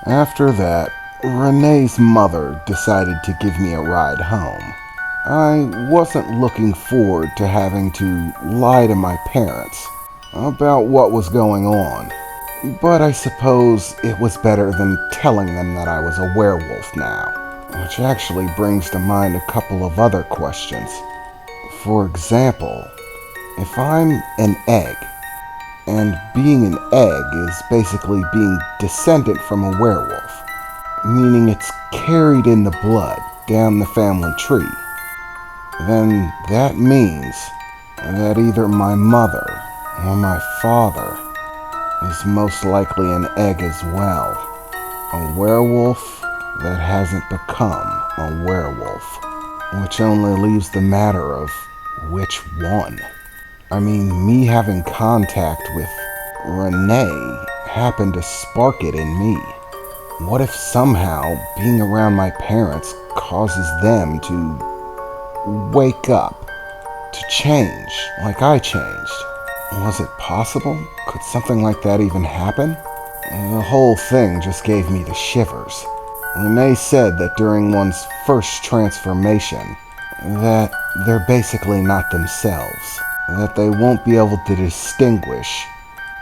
After that, Renee's mother decided to give me a ride home. I wasn't looking forward to having to lie to my parents about what was going on, but I suppose it was better than telling them that I was a werewolf now. Which actually brings to mind a couple of other questions. For example, if I'm an egg, and being an egg is basically being descendant from a werewolf, meaning it's carried in the blood down the family tree, then that means that either my mother or my father is most likely an egg as well. A werewolf that hasn't become a werewolf. Which only leaves the matter of which one. I mean, me having contact with Renee happened to spark it in me. What if somehow being around my parents causes them to wake up, to change like I changed? Was it possible? Could something like that even happen? The whole thing just gave me the shivers. Renee said that during one's first transformation, that they're basically not themselves, that they won't be able to distinguish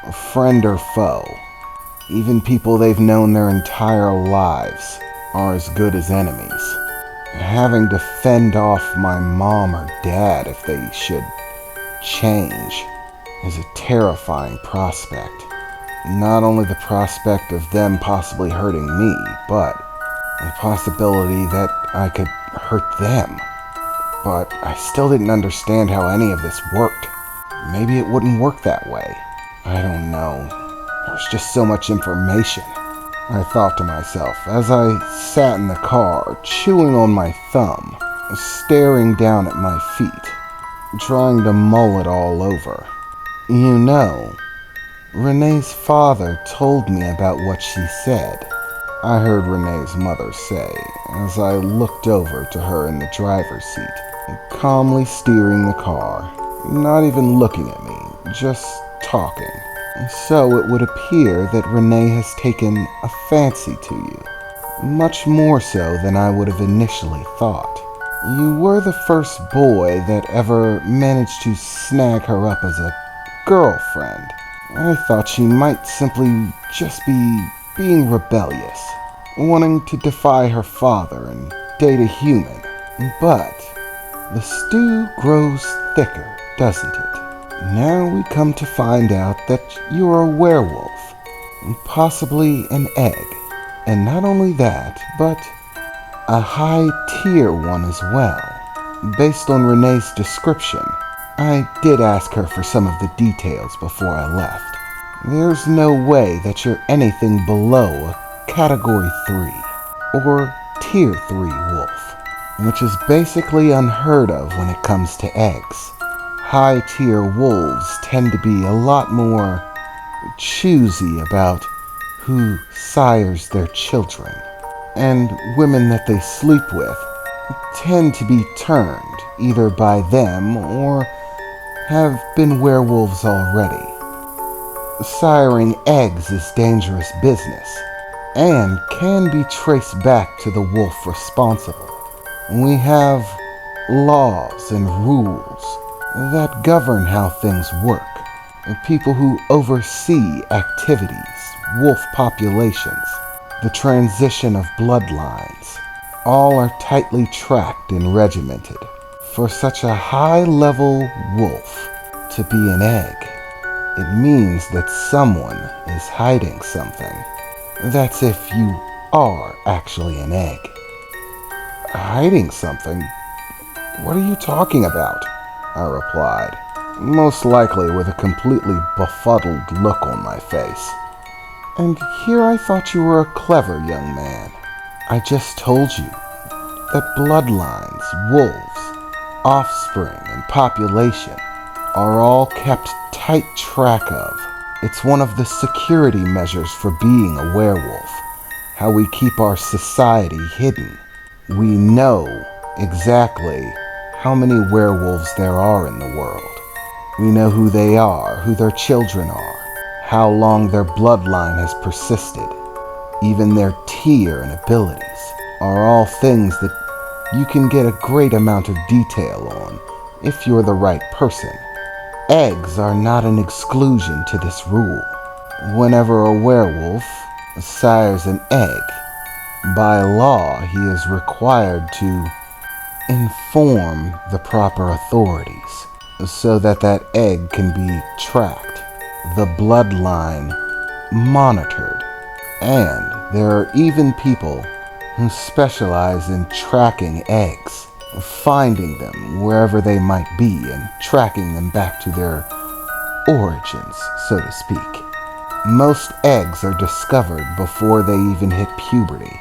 a friend or foe. Even people they've known their entire lives are as good as enemies. Having to fend off my mom or dad if they should change is a terrifying prospect. Not only the prospect of them possibly hurting me, but the possibility that I could hurt them. But I still didn't understand how any of this worked. Maybe it wouldn't work that way. I don't know. There's just so much information, I thought to myself as I sat in the car, chewing on my thumb, staring down at my feet, trying to mull it all over. You know, Renee's father told me about what she said. I heard Renee's mother say as I looked over to her in the driver's seat, calmly steering the car, not even looking at me, just talking. So it would appear that Renee has taken a fancy to you, much more so than I would have initially thought. You were the first boy that ever managed to snag her up as a girlfriend. I thought she might simply just be being rebellious, wanting to defy her father and date a human. But the stew grows thicker, doesn't it? Now we come to find out that you're a werewolf, and possibly an egg. And not only that, but a high-tier one as well. Based on Renee's description, I did ask her for some of the details before I left. There's no way that you're anything below a Category 3 or Tier 3 wolf, which is basically unheard of when it comes to eggs. High-tier wolves tend to be a lot more choosy about who sires their children, and women that they sleep with tend to be turned either by them or have been werewolves already. Siring eggs is dangerous business and can be traced back to the wolf responsible. We have laws and rules that govern how things work. People who oversee activities, wolf populations, the transition of bloodlines, all are tightly tracked and regimented. For such a high-level wolf to be an egg, it means that someone is hiding something. That's if you are actually an egg. Hiding something? What are you talking about? I replied, most likely with a completely befuddled look on my face. And here I thought you were a clever young man. I just told you that bloodlines, wolves, offspring, and population are all kept tight track of. It's one of the security measures for being a werewolf, how we keep our society hidden. We know exactly how many werewolves there are in the world. We know who they are, who their children are, how long their bloodline has persisted. even their tier and abilities, are all things that you can get a great amount of detail on if you're the right person. Eggs are not an exclusion to this rule. Whenever a werewolf sires an egg, by law he is required to inform the proper authorities so that that egg can be tracked, the bloodline monitored, and there are even people who specialize in tracking eggs, finding them wherever they might be and tracking them back to their origins, so to speak. Most eggs are discovered before they even hit puberty.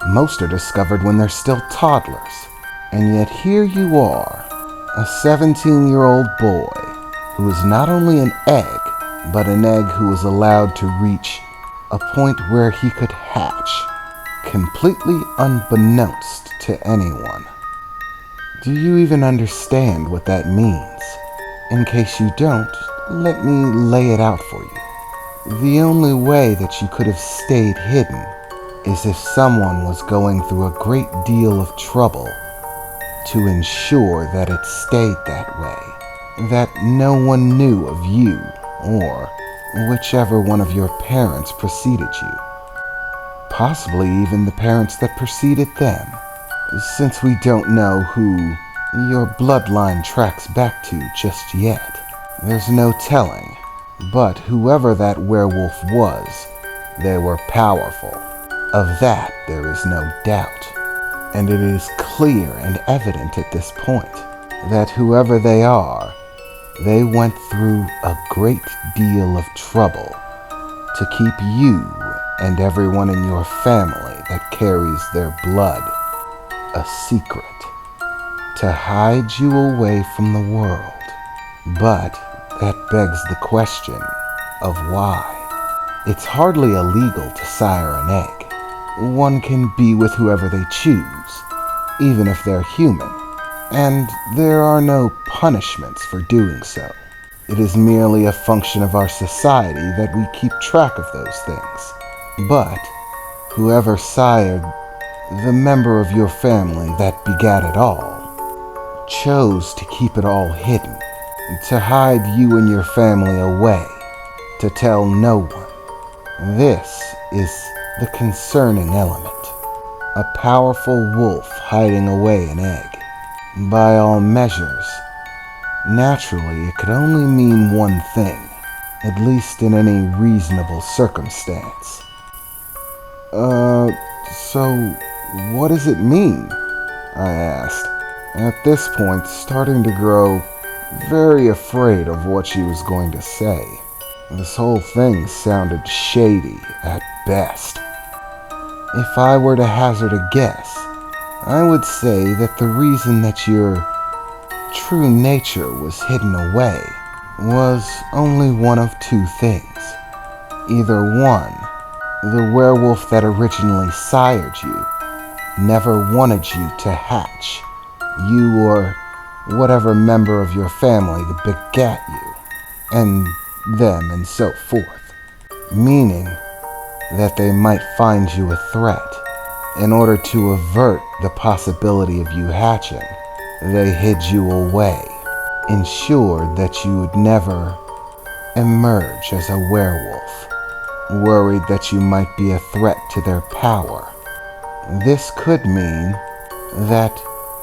Most are discovered when they're still toddlers. And yet here you are, a 17-year-old boy who is not only an egg, but an egg who was allowed to reach a point where he could hatch, completely unbeknownst to anyone. Do you even understand what that means? In case you don't, let me lay it out for you. The only way that you could have stayed hidden is if someone was going through a great deal of trouble to ensure that it stayed that way, that no one knew of you or whichever one of your parents preceded you, possibly even the parents that preceded them. Since we don't know who your bloodline tracks back to just yet, there's no telling, but whoever that werewolf was, they were powerful. Of that there is no doubt. And it is clear and evident at this point that whoever they are, they went through a great deal of trouble to keep you and everyone in your family that carries their blood a secret, to hide you away from the world. But that begs the question of why. It's hardly illegal to sire an egg. One can be with whoever they choose, even if they're human, and there are no punishments for doing so. It is merely a function of our society that we keep track of those things. But whoever sired the member of your family that begat it all chose to keep it all hidden, to hide you and your family away, to tell no one. This is the concerning element. A powerful wolf hiding away an egg. By all measures, naturally it could only mean one thing, at least in any reasonable circumstance. So what does it mean? I asked, at this point starting to grow very afraid of what she was going to say. This whole thing sounded shady at best. If I were to hazard a guess, I would say that the reason that your true nature was hidden away was only one of two things. Either one, the werewolf that originally sired you never wanted you to hatch, you or whatever member of your family that begat you, and them and so forth, meaning that they might find you a threat. In order to avert the possibility of you hatching, they hid you away, ensured that you would never emerge as a werewolf, worried that you might be a threat to their power. This could mean that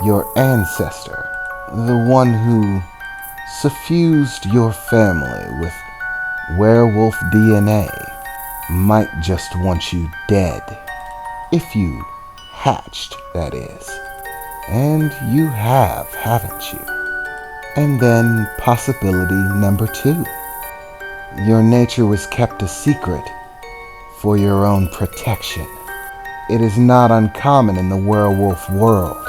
your ancestor, the one who suffused your family with werewolf DNA, might just want you dead. If you hatched, that is. And you have, haven't you? And then possibility number two. Your nature was kept a secret for your own protection. It is not uncommon in the werewolf world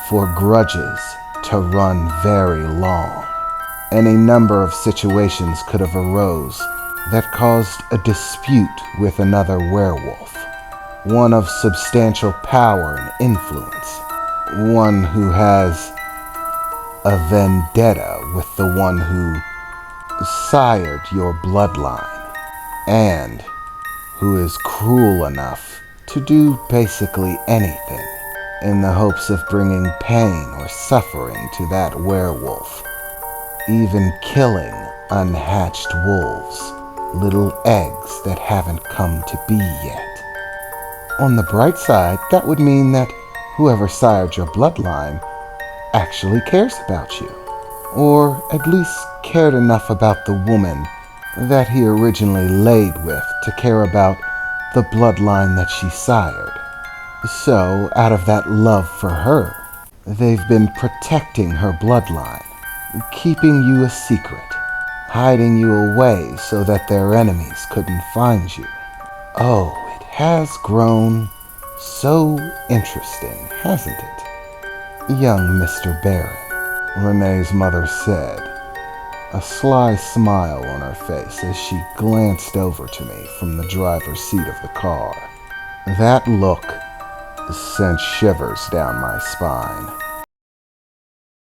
for grudges to run very long. Any number of situations could have arose that caused a dispute with another werewolf, one of substantial power and influence, one who has a vendetta with the one who sired your bloodline, and who is cruel enough to do basically anything in the hopes of bringing pain or suffering to that werewolf, even killing unhatched wolves, little eggs that haven't come to be yet. On the bright side, that would mean that whoever sired your bloodline actually cares about you, or at least cared enough about the woman that he originally laid with to care about the bloodline that she sired. So, out of that love for her, they've been protecting her bloodline, keeping you a secret, hiding you away so that their enemies couldn't find you. Oh, it has grown so interesting, hasn't it? Young Mr. Baron, Renee's mother said, a sly smile on her face as she glanced over to me from the driver's seat of the car. That look sent shivers down my spine.